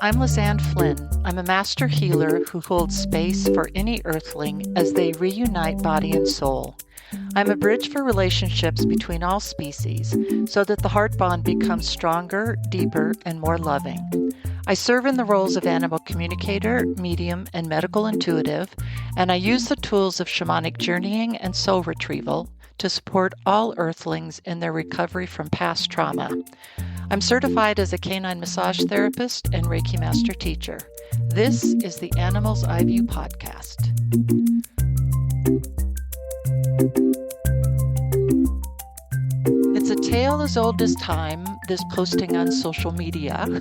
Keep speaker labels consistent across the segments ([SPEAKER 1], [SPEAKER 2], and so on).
[SPEAKER 1] I'm Lizanne Flynn. I'm a master healer who holds space for any earthling as they reunite body and soul. I'm a bridge for relationships between all species so that the heart bond becomes stronger, deeper, and more loving. I serve in the roles of animal communicator, medium, and medical intuitive, and I use the tools of shamanic journeying and soul retrieval to support all earthlings in their recovery from past trauma. I'm certified as a canine massage therapist and Reiki master teacher. This is the Animals iView podcast. It's a tale as old as time, this posting on social media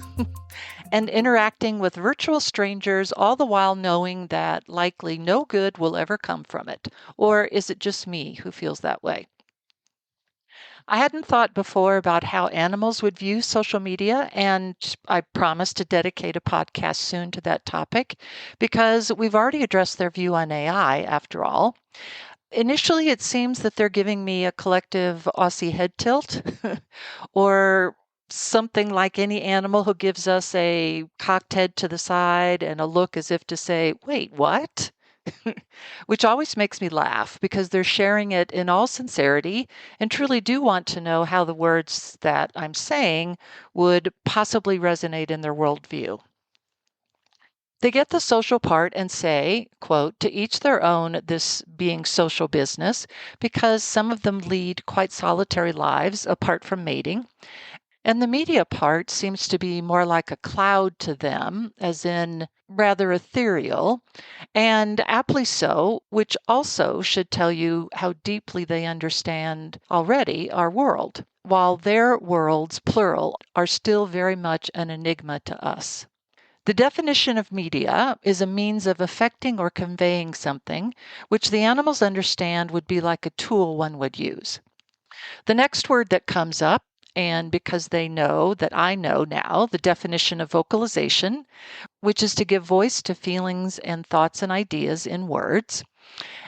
[SPEAKER 1] and interacting with virtual strangers, all the while knowing that likely no good will ever come from it. Or is it just me who feels that way? I hadn't thought before about how animals would view social media, and I promise to dedicate a podcast soon to that topic because we've already addressed their view on AI after all. Initially, it seems that they're giving me a collective Aussie head tilt or something like any animal who gives us a cocked head to the side and a look as if to say, wait, what? Which always makes me laugh because they're sharing it in all sincerity and truly do want to know how the words that I'm saying would possibly resonate in their worldview. They get the social part and say, quote, to each their own, this being social business, because some of them lead quite solitary lives apart from mating. And the media part seems to be more like a cloud to them, as in rather ethereal, and aptly so, which also should tell you how deeply they understand already our world, while their worlds, plural, are still very much an enigma to us. The definition of media is a means of affecting or conveying something, which the animals understand would be like a tool one would use. The next word that comes up, and because they know that I know now the definition of vocalization, which is to give voice to feelings and thoughts and ideas in words.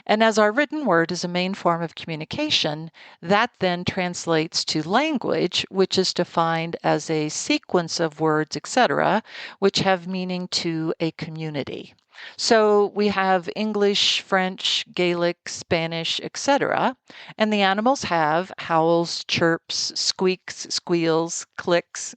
[SPEAKER 1] And as our written word is a main form of communication, that then translates to language, which is defined as a sequence of words, etc., which have meaning to a community. So we have English, French, Gaelic, Spanish, etc., and the animals have howls, chirps, squeaks, squeals, clicks,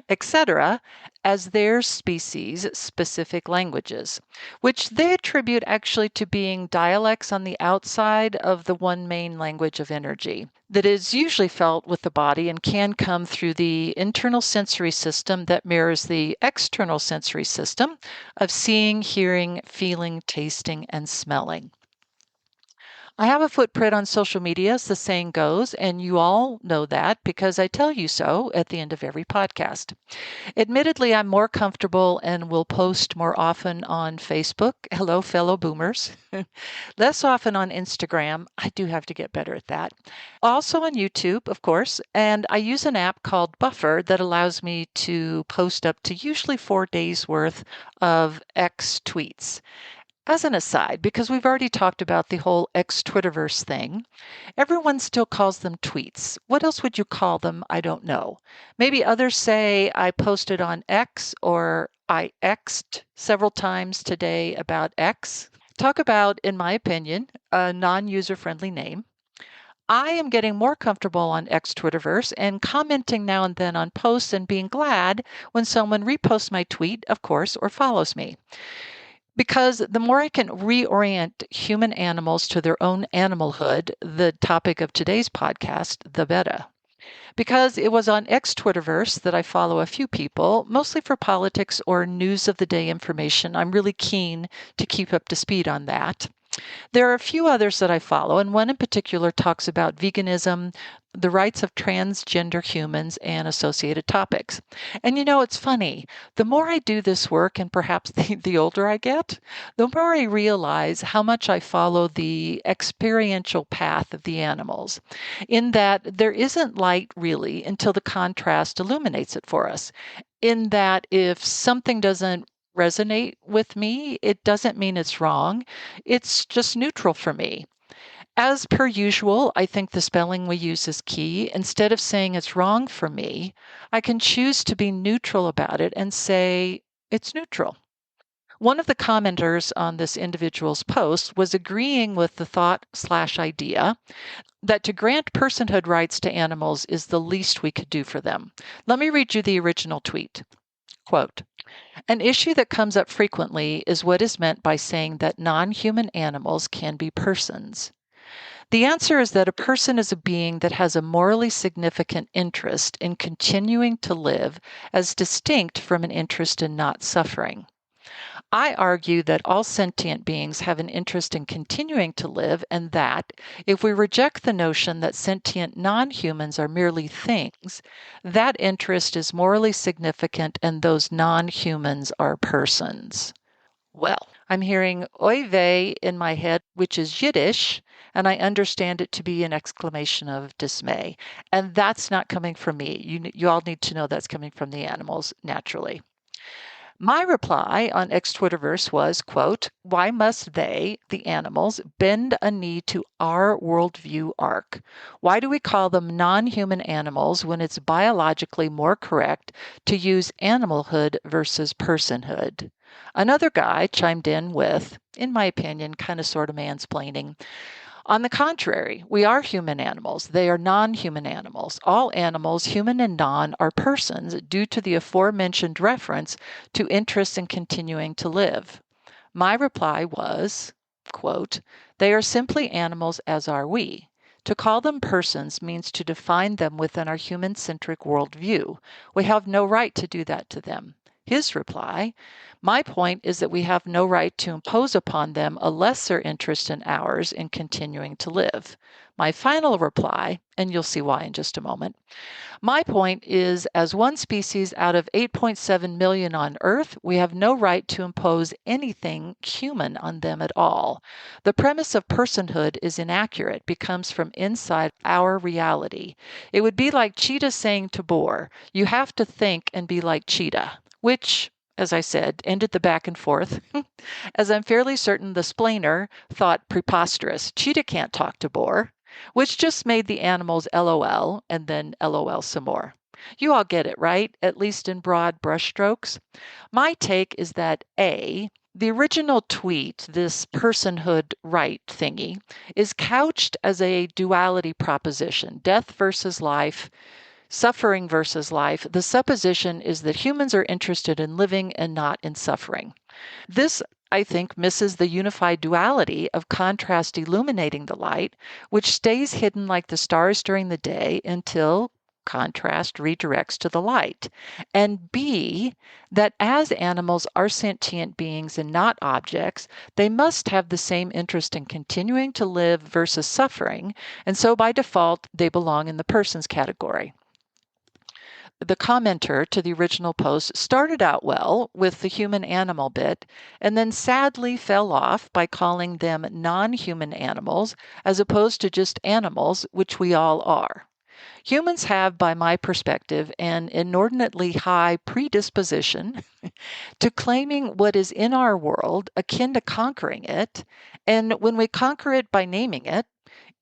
[SPEAKER 1] etc., as their species specific languages, which they attribute actually to being dialects on the outside of the one main language of energy that is usually felt with the body and can come through the internal sensory system that mirrors the external sensory system of seeing, hearing, feeling, tasting, and smelling. I have a footprint on social media, as the saying goes, and you all know that because I tell you so at the end of every podcast. Admittedly, I'm more comfortable and will post more often on Facebook. Hello, fellow boomers. Less often on Instagram. I do have to get better at that. Also on YouTube, of course, and I use an app called Buffer that allows me to post up to usually 4 days worth of X tweets. As an aside, because we've already talked about the whole X-Twitterverse thing, everyone still calls them tweets. What else would you call them? I don't know. Maybe others say I posted on X or I X'd several times today about X. Talk about, in my opinion, a non-user-friendly name. I am getting more comfortable on X-Twitterverse and commenting now and then on posts and being glad when someone reposts my tweet, of course, or follows me. Because the more I can reorient human animals to their own animalhood, the topic of today's podcast, the better. Because it was on X-Twitterverse that I follow a few people, mostly for politics or news of the day information. I'm really keen to keep up to speed on that. There are a few others that I follow, and one in particular talks about veganism, the rights of transgender humans, and associated topics. And it's funny. The more I do this work, and perhaps the older I get, the more I realize how much I follow the experiential path of the animals, in that there isn't light really until the contrast illuminates it for us. In that if something doesn't resonate with me, it doesn't mean it's wrong. It's just neutral for me. As per usual, I think the spelling we use is key. Instead of saying it's wrong for me, I can choose to be neutral about it and say It's neutral. One of the commenters on this individual's post was agreeing with the thought/idea that to grant personhood rights to animals is the least we could do for them. Let me read you the original tweet. Quote, "An issue that comes up frequently is what is meant by saying that non-human animals can be persons. The answer is that a person is a being that has a morally significant interest in continuing to live as distinct from an interest in not suffering. I argue that all sentient beings have an interest in continuing to live, and that if we reject the notion that sentient non-humans are merely things, that interest is morally significant and those non-humans are persons." Well, I'm hearing oy vey in my head, which is Yiddish, and I understand it to be an exclamation of dismay. And that's not coming from me. You all need to know that's coming from the animals, naturally. My reply on X Twitterverse was, quote, "Why must they, the animals, bend a knee to our worldview arc? Why do we call them non-human animals when it's biologically more correct to use animalhood versus personhood?" Another guy chimed in with, in my opinion, kind of sort of mansplaining. On the contrary, we are human animals. They are non-human animals. All animals, human and non, are persons due to the aforementioned reference to interest in continuing to live. My reply was, quote, "They are simply animals as are we. To call them persons means to define them within our human-centric worldview. We have no right to do that to them." His reply, "My point is that we have no right to impose upon them a lesser interest in ours in continuing to live." My final reply, and you'll see why in just a moment, "My point is, as one species out of 8.7 million on Earth, we have no right to impose anything human on them at all. The premise of personhood is inaccurate, comes from inside our reality. It would be like Cheetah saying to Boar, 'You have to think and be like Cheetah,' which, as I said, ended the back and forth, as I'm fairly certain the splainer thought preposterous. Cheetah can't talk to Boar, which just made the animals LOL and then LOL some more. You all get it, right? At least in broad brushstrokes. My take is that A, the original tweet, this personhood right thingy, is couched as a duality proposition, death versus life, suffering versus life. The supposition is that humans are interested in living and not in suffering. This, I think, misses the unified duality of contrast illuminating the light, which stays hidden like the stars during the day until contrast redirects to the light. And B, that as animals are sentient beings and not objects, they must have the same interest in continuing to live versus suffering, and so by default, they belong in the persons category. The commenter to the original post started out well with the human animal bit and then sadly fell off by calling them non-human animals as opposed to just animals, which we all are. Humans have, by my perspective, an inordinately high predisposition to claiming what is in our world akin to conquering it, and when we conquer it by naming it,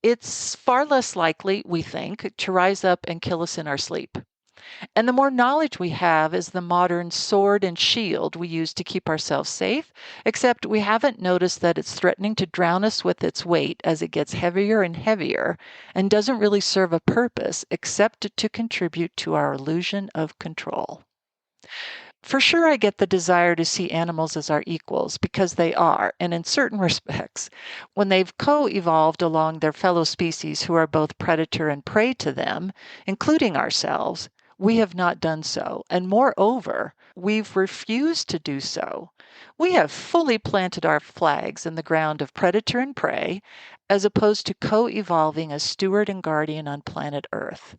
[SPEAKER 1] it's far less likely, we think, to rise up and kill us in our sleep. And the more knowledge we have is the modern sword and shield we use to keep ourselves safe, except we haven't noticed that it's threatening to drown us with its weight as it gets heavier and heavier and doesn't really serve a purpose except to contribute to our illusion of control. For sure, I get the desire to see animals as our equals because they are, and in certain respects, when they've co-evolved along their fellow species who are both predator and prey to them, including ourselves, we have not done so. And moreover, we've refused to do so. We have fully planted our flags in the ground of predator and prey, as opposed to co-evolving as steward and guardian on planet Earth.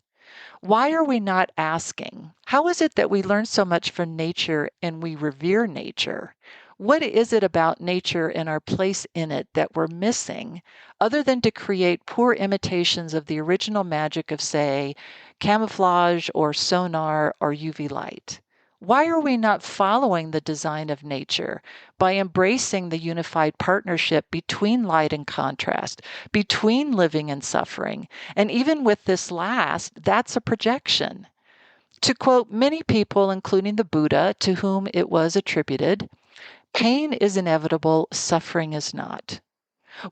[SPEAKER 1] Why are we not asking, how is it that we learn so much from nature and we revere nature? What is it about nature and our place in it that we're missing, other than to create poor imitations of the original magic of, say, camouflage or sonar or UV light? Why are we not following the design of nature by embracing the unified partnership between light and contrast, between living and suffering? And even with this last, that's a projection. To quote many people, including the Buddha, to whom it was attributed, pain is inevitable, suffering is not.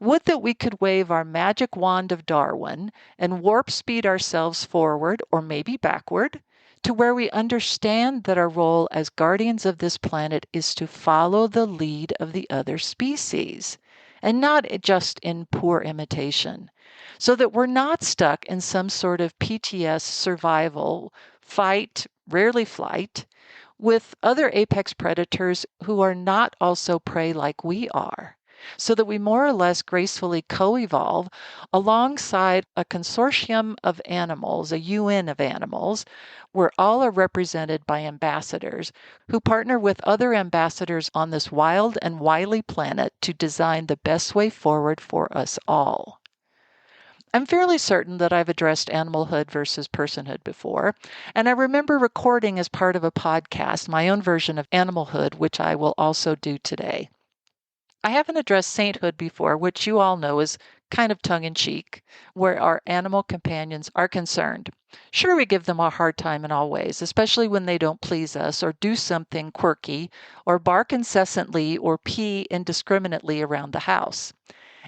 [SPEAKER 1] Would that we could wave our magic wand of Darwin and warp speed ourselves forward, or maybe backward, to where we understand that our role as guardians of this planet is to follow the lead of the other species, and not just in poor imitation, so that we're not stuck in some sort of PTS survival, fight, rarely flight, with other apex predators who are not also prey like we are, so that we more or less gracefully co-evolve alongside a consortium of animals, a UN of animals, where all are represented by ambassadors who partner with other ambassadors on this wild and wily planet to design the best way forward for us all. I'm fairly certain that I've addressed animalhood versus personhood before, and I remember recording as part of a podcast my own version of animalhood, which I will also do today. I haven't addressed sainthood before, which you all know is kind of tongue-in-cheek, where our animal companions are concerned. Sure, we give them a hard time in all ways, especially when they don't please us or do something quirky or bark incessantly or pee indiscriminately around the house.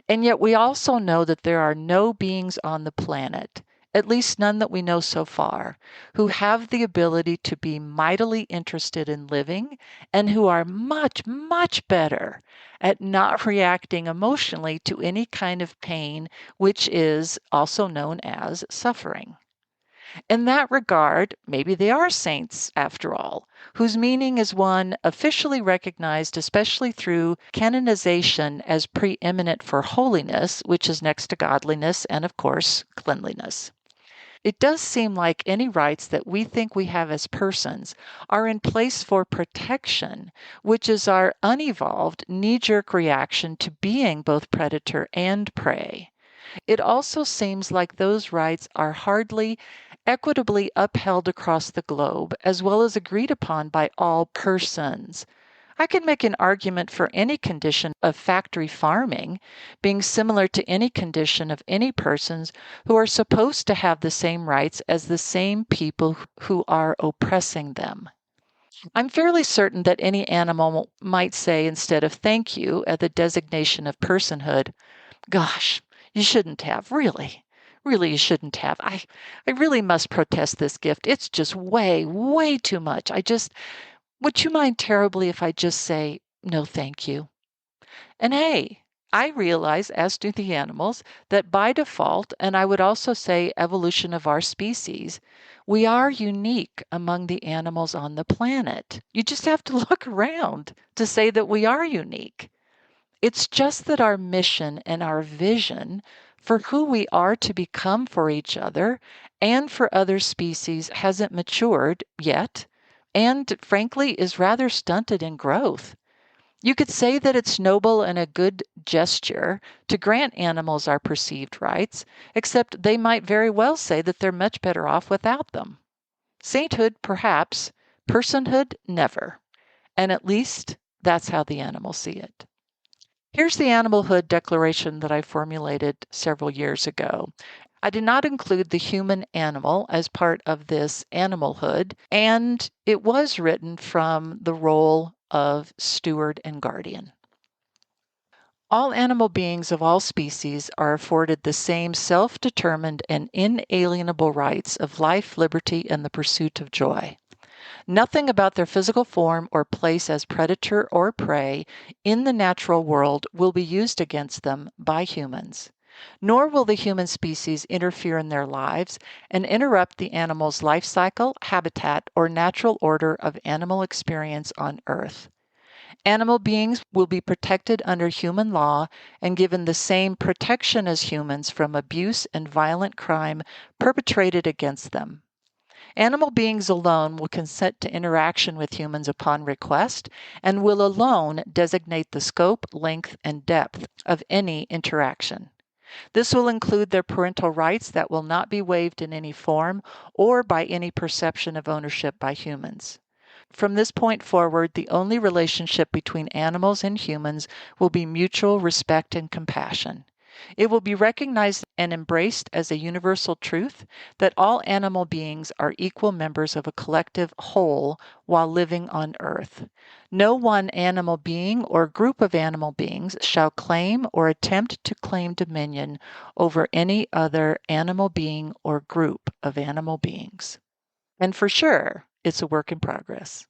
[SPEAKER 1] And yet we also know that there are no beings on the planet, at least none that we know so far, who have the ability to be mightily interested in living and who are much, much better at not reacting emotionally to any kind of pain, which is also known as suffering. In that regard, maybe they are saints after all, whose meaning is one officially recognized, especially through canonization, as preeminent for holiness, which is next to godliness and, of course, cleanliness. It does seem like any rights that we think we have as persons are in place for protection, which is our unevolved knee-jerk reaction to being both predator and prey. It also seems like those rights are hardly equitably upheld across the globe, as well as agreed upon by all persons. I can make an argument for any condition of factory farming being similar to any condition of any persons who are supposed to have the same rights as the same people who are oppressing them. I'm fairly certain that any animal might say instead of thank you at the designation of personhood, gosh, you shouldn't have, really. Really, you shouldn't have. I really must protest this gift. It's just way, way too much. Would you mind terribly if I just say, no, thank you? And hey, I realize, as do the animals, that by default, and I would also say evolution of our species, we are unique among the animals on the planet. You just have to look around to say that we are unique. It's just that our mission and our vision for who we are to become for each other and for other species hasn't matured yet, and frankly is rather stunted in growth. You could say that it's noble and a good gesture to grant animals our perceived rights, except they might very well say that they're much better off without them. Sainthood, perhaps, personhood, never. And at least that's how the animals see it. Here's the Animalhood declaration that I formulated several years ago. I did not include the human animal as part of this Animalhood, and it was written from the role of steward and guardian. All animal beings of all species are afforded the same self-determined and inalienable rights of life, liberty, and the pursuit of joy. Nothing about their physical form or place as predator or prey in the natural world will be used against them by humans, nor will the human species interfere in their lives and interrupt the animal's life cycle, habitat, or natural order of animal experience on Earth. Animal beings will be protected under human law and given the same protection as humans from abuse and violent crime perpetrated against them. Animal beings alone will consent to interaction with humans upon request and will alone designate the scope, length, and depth of any interaction. This will include their parental rights that will not be waived in any form or by any perception of ownership by humans. From this point forward, the only relationship between animals and humans will be mutual respect and compassion. It will be recognized and embraced as a universal truth that all animal beings are equal members of a collective whole while living on Earth. No one animal being or group of animal beings shall claim or attempt to claim dominion over any other animal being or group of animal beings. And for sure, it's a work in progress.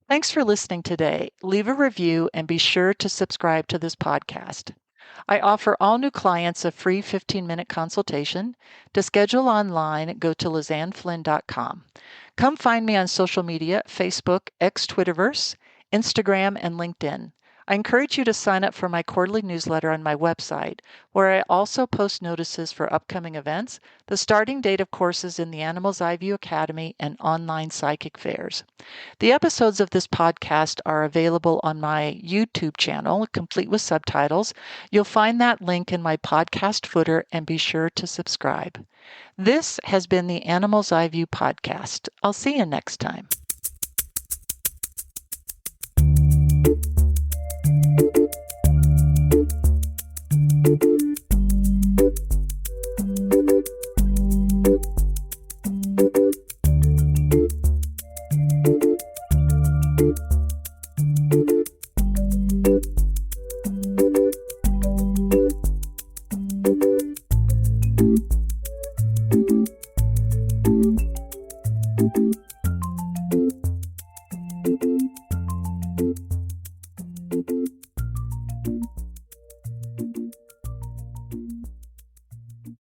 [SPEAKER 1] Thanks for listening today. Leave a review and be sure to subscribe to this podcast. I offer all new clients a free 15-minute consultation. To schedule online, go to lizanneflynn.com. Come find me on social media, Facebook, Twitterverse, Instagram, and LinkedIn. I encourage you to sign up for my quarterly newsletter on my website, where I also post notices for upcoming events, the starting date of courses in the Animals iView Academy, and online psychic fairs. The episodes of this podcast are available on my YouTube channel, complete with subtitles. You'll find that link in my podcast footer and be sure to subscribe. This has been the Animals iView podcast. I'll see you next time.